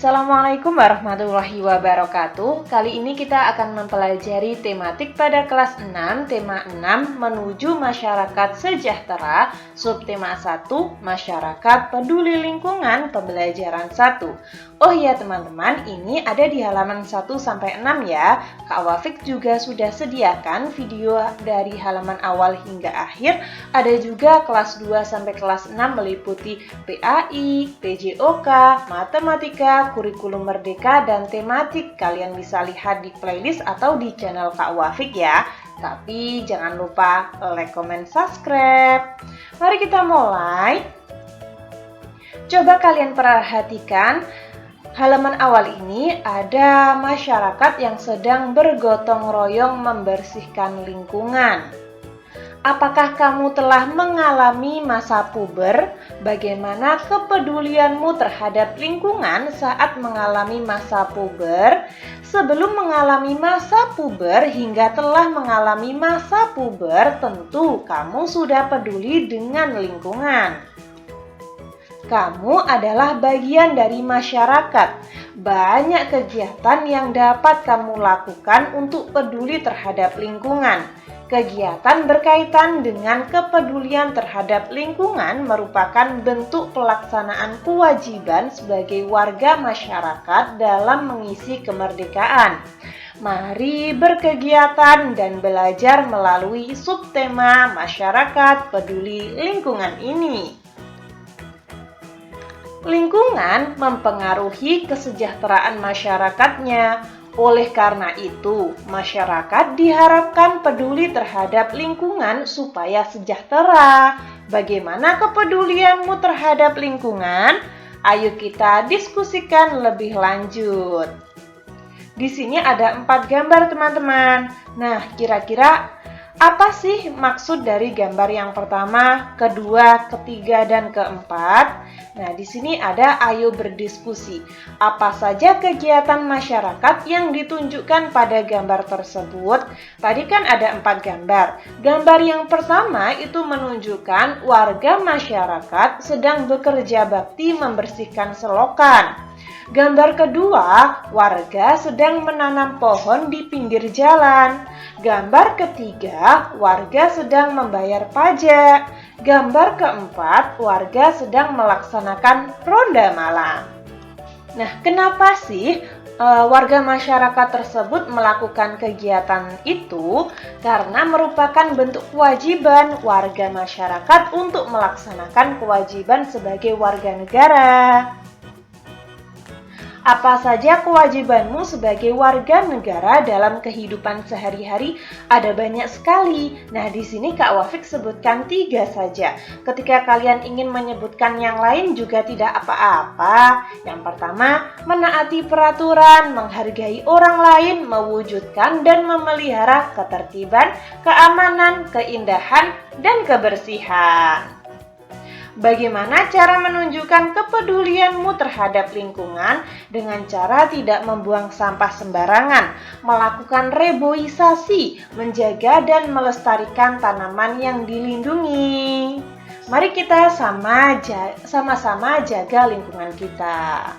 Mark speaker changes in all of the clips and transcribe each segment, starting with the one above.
Speaker 1: Assalamualaikum warahmatullahi wabarakatuh. Kali ini kita akan mempelajari tematik pada kelas 6, tema 6 menuju masyarakat sejahtera, subtema 1, masyarakat peduli lingkungan, pembelajaran 1. Oh ya teman-teman, ini ada di halaman 1 sampai 6 ya. Kak Wafik juga sudah sediakan video dari halaman awal hingga akhir. Ada juga kelas 2 sampai kelas 6 meliputi PAI, PJOK, matematika, kurikulum merdeka, dan tematik. Kalian bisa lihat di playlist atau di channel Kak Wafik ya. Tapi jangan lupa like, comment, subscribe. Mari kita mulai. Coba kalian perhatikan halaman awal ini ada masyarakat yang sedang bergotong royong membersihkan lingkungan. Apakah kamu telah mengalami masa puber? Bagaimana kepedulianmu terhadap lingkungan saat mengalami masa puber? Sebelum mengalami masa puber hingga telah mengalami masa puber, tentu kamu sudah peduli dengan lingkungan. Kamu adalah bagian dari masyarakat. Banyak kegiatan yang dapat kamu lakukan untuk peduli terhadap lingkungan. Kegiatan berkaitan dengan kepedulian terhadap lingkungan merupakan bentuk pelaksanaan kewajiban sebagai warga masyarakat dalam mengisi kemerdekaan. Mari berkegiatan dan belajar melalui subtema masyarakat peduli lingkungan ini. Lingkungan mempengaruhi kesejahteraan masyarakatnya. Oleh karena itu, masyarakat diharapkan peduli terhadap lingkungan supaya sejahtera. Bagaimana kepedulianmu terhadap lingkungan? Ayo kita diskusikan lebih lanjut. Di sini ada 4 gambar teman-teman. Nah, kira-kira apa sih maksud dari gambar yang pertama, kedua, ketiga, dan keempat? Nah, di sini ada ayo berdiskusi. Apa saja kegiatan masyarakat yang ditunjukkan pada gambar tersebut? Tadi kan ada 4 gambar. Gambar yang pertama itu menunjukkan warga masyarakat sedang bekerja bakti membersihkan selokan. Gambar kedua, warga sedang menanam pohon di pinggir jalan. Gambar ketiga, warga sedang membayar pajak. Gambar keempat, warga sedang melaksanakan ronda malam. Nah, kenapa sih warga masyarakat tersebut melakukan kegiatan itu? Karena merupakan bentuk kewajiban warga masyarakat untuk melaksanakan kewajiban sebagai warga negara. Apa saja kewajibanmu sebagai warga negara dalam kehidupan sehari-hari? Ada banyak sekali. Nah, di sini Kak Wafik sebutkan 3 saja. Ketika kalian ingin menyebutkan yang lain juga tidak apa-apa. Yang pertama, menaati peraturan, menghargai orang lain, mewujudkan dan memelihara ketertiban, keamanan, keindahan, dan kebersihan. Bagaimana cara menunjukkan kepedulianmu terhadap lingkungan? Dengan cara tidak membuang sampah sembarangan, melakukan reboisasi, menjaga dan melestarikan tanaman yang dilindungi. Mari kita sama-sama jaga lingkungan kita.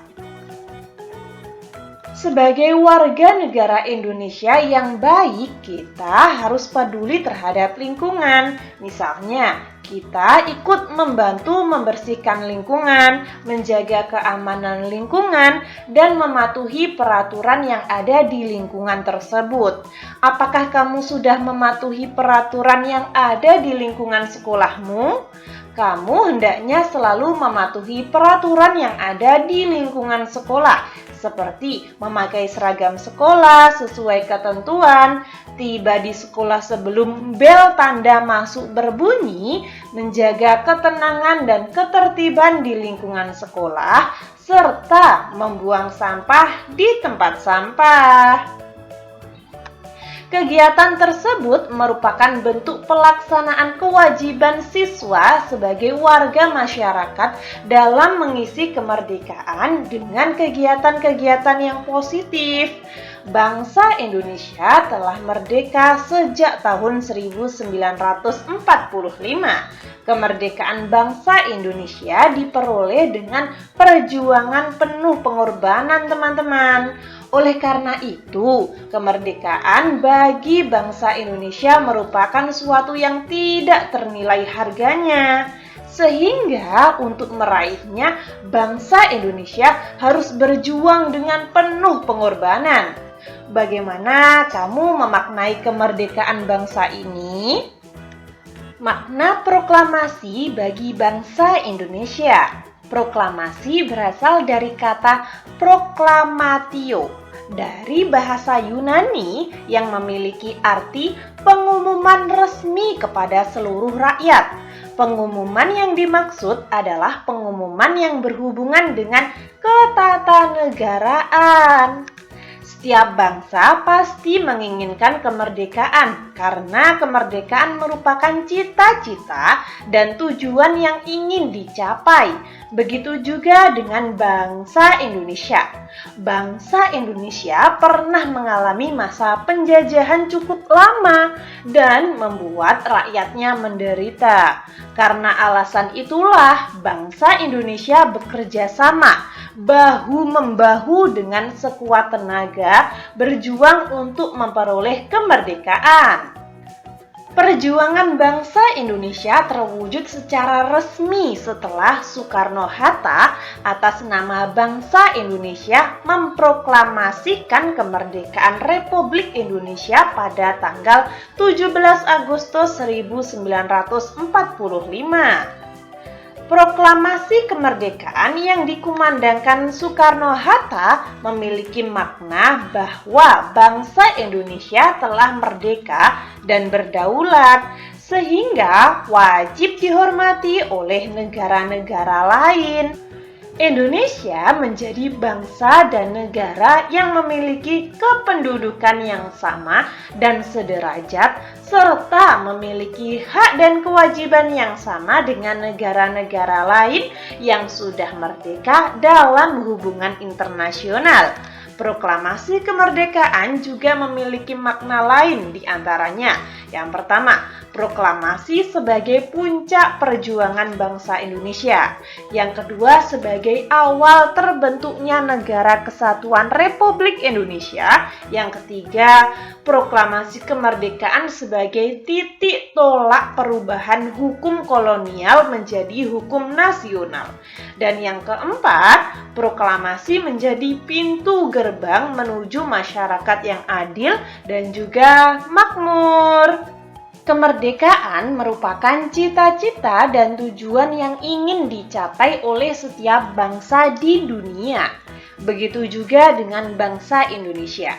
Speaker 1: Sebagai warga negara Indonesia yang baik, kita harus peduli terhadap lingkungan. Misalnya, kita ikut membantu membersihkan lingkungan, menjaga keamanan lingkungan, dan mematuhi peraturan yang ada di lingkungan tersebut. Apakah kamu sudah mematuhi peraturan yang ada di lingkungan sekolahmu? Kamu hendaknya selalu mematuhi peraturan yang ada di lingkungan sekolah, seperti memakai seragam sekolah sesuai ketentuan, tiba di sekolah sebelum bel tanda masuk berbunyi, menjaga ketenangan dan ketertiban di lingkungan sekolah, serta membuang sampah di tempat sampah. Kegiatan tersebut merupakan bentuk pelaksanaan kewajiban siswa sebagai warga masyarakat dalam mengisi kemerdekaan dengan kegiatan-kegiatan yang positif. Bangsa Indonesia telah merdeka sejak tahun 1945. Kemerdekaan bangsa Indonesia diperoleh dengan perjuangan penuh pengorbanan, teman-teman. Oleh karena itu, kemerdekaan bagi bangsa Indonesia merupakan suatu yang tidak ternilai harganya. Sehingga untuk meraihnya, bangsa Indonesia harus berjuang dengan penuh pengorbanan. Bagaimana kamu memaknai kemerdekaan bangsa ini? Makna proklamasi bagi bangsa Indonesia. Proklamasi berasal dari kata proklamatio, dari bahasa Yunani yang memiliki arti pengumuman resmi kepada seluruh rakyat. Pengumuman yang dimaksud adalah pengumuman yang berhubungan dengan ketatanegaraan. Setiap bangsa pasti menginginkan kemerdekaan karena kemerdekaan merupakan cita-cita dan tujuan yang ingin dicapai. Begitu juga dengan bangsa Indonesia. Bangsa Indonesia pernah mengalami masa penjajahan cukup lama dan membuat rakyatnya menderita. Karena alasan itulah bangsa Indonesia bekerja sama, bahu-membahu dengan sekuat tenaga berjuang untuk memperoleh kemerdekaan. Perjuangan bangsa Indonesia terwujud secara resmi setelah Soekarno-Hatta atas nama bangsa Indonesia memproklamasikan kemerdekaan Republik Indonesia pada tanggal 17 Agustus 1945. Proklamasi kemerdekaan yang dikumandangkan Soekarno-Hatta memiliki makna bahwa bangsa Indonesia telah merdeka dan berdaulat, sehingga wajib dihormati oleh negara-negara lain. Indonesia menjadi bangsa dan negara yang memiliki kependudukan yang sama dan sederajat, serta memiliki hak dan kewajiban yang sama dengan negara-negara lain yang sudah merdeka dalam hubungan internasional. Proklamasi kemerdekaan juga memiliki makna lain di antaranya. Yang pertama, proklamasi sebagai puncak perjuangan bangsa Indonesia. Yang kedua, sebagai awal terbentuknya Negara Kesatuan Republik Indonesia. Yang ketiga, proklamasi kemerdekaan sebagai titik tolak perubahan hukum kolonial menjadi hukum nasional. Dan yang keempat, proklamasi menjadi pintu gerbang menuju masyarakat yang adil dan juga makmur. Kemerdekaan merupakan cita-cita dan tujuan yang ingin dicapai oleh setiap bangsa di dunia. Begitu juga dengan bangsa Indonesia.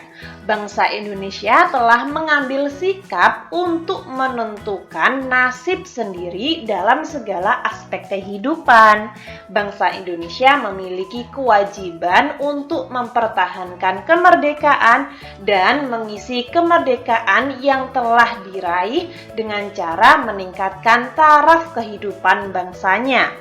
Speaker 1: Bangsa Indonesia telah mengambil sikap untuk menentukan nasib sendiri dalam segala aspek kehidupan. Bangsa Indonesia memiliki kewajiban untuk mempertahankan kemerdekaan dan mengisi kemerdekaan yang telah diraih dengan cara meningkatkan taraf kehidupan bangsanya,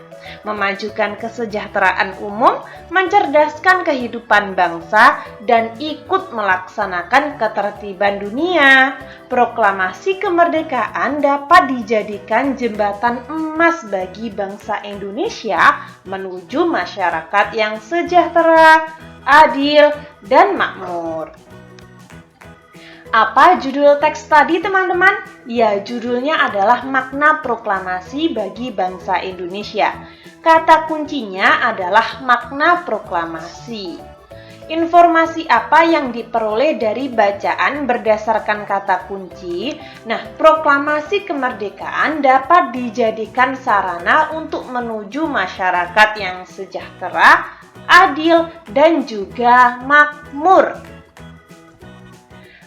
Speaker 1: memajukan kesejahteraan umum, mencerdaskan kehidupan bangsa, dan ikut melaksanakan ketertiban dunia. Proklamasi kemerdekaan dapat dijadikan jembatan emas bagi bangsa Indonesia menuju masyarakat yang sejahtera, adil, dan makmur. Apa judul teks tadi, teman-teman? Ya, judulnya adalah makna proklamasi bagi bangsa Indonesia. Kata kuncinya adalah makna proklamasi. Informasi apa yang diperoleh dari bacaan berdasarkan kata kunci? Nah, proklamasi kemerdekaan dapat dijadikan sarana untuk menuju masyarakat yang sejahtera, adil, dan juga makmur.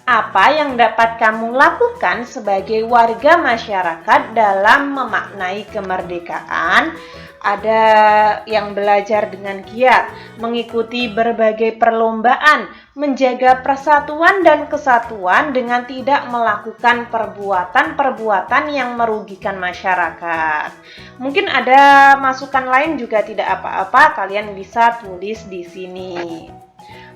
Speaker 1: Apa yang dapat kamu lakukan sebagai warga masyarakat dalam memaknai kemerdekaan? Ada yang belajar dengan giat, mengikuti berbagai perlombaan, menjaga persatuan dan kesatuan dengan tidak melakukan perbuatan-perbuatan yang merugikan masyarakat. Mungkin ada masukan lain juga tidak apa-apa, kalian bisa tulis di sini.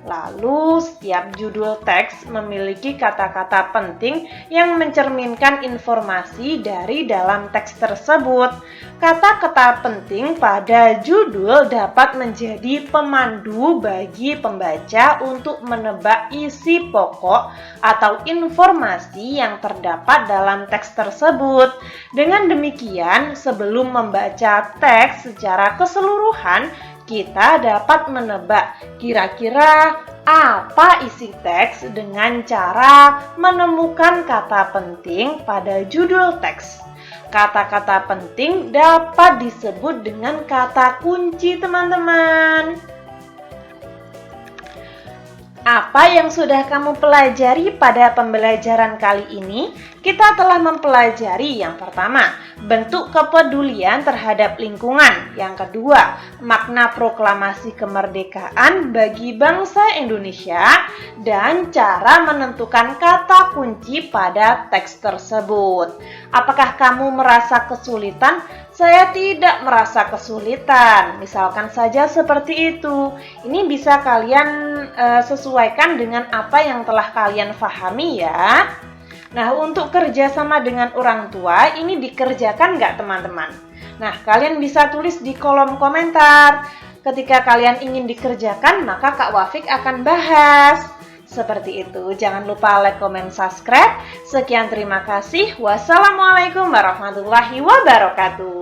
Speaker 1: Lalu, setiap judul teks memiliki kata-kata penting yang mencerminkan informasi dari dalam teks tersebut. Kata-kata penting pada judul dapat menjadi pemandu bagi pembaca untuk menebak isi pokok atau informasi yang terdapat dalam teks tersebut. Dengan demikian, sebelum membaca teks secara keseluruhan, kita dapat menebak kira-kira apa isi teks dengan cara menemukan kata penting pada judul teks. Kata-kata penting dapat disebut dengan kata kunci, teman-teman. Apa yang sudah kamu pelajari pada pembelajaran kali ini? Kita telah mempelajari yang pertama, bentuk kepedulian terhadap lingkungan. Yang kedua, makna proklamasi kemerdekaan bagi bangsa Indonesia dan cara menentukan kata kunci pada teks tersebut. Apakah kamu merasa kesulitan? Saya tidak merasa kesulitan. Misalkan saja seperti itu. Ini bisa kalian sesuaikan dengan apa yang telah kalian pahami ya. Nah, untuk kerjasama dengan orang tua, ini dikerjakan nggak teman-teman? Nah, kalian bisa tulis di kolom komentar. Ketika kalian ingin dikerjakan, maka Kak Wafik akan bahas. Seperti itu. Jangan lupa like, comment, subscribe. Sekian, terima kasih. Wassalamualaikum warahmatullahi wabarakatuh.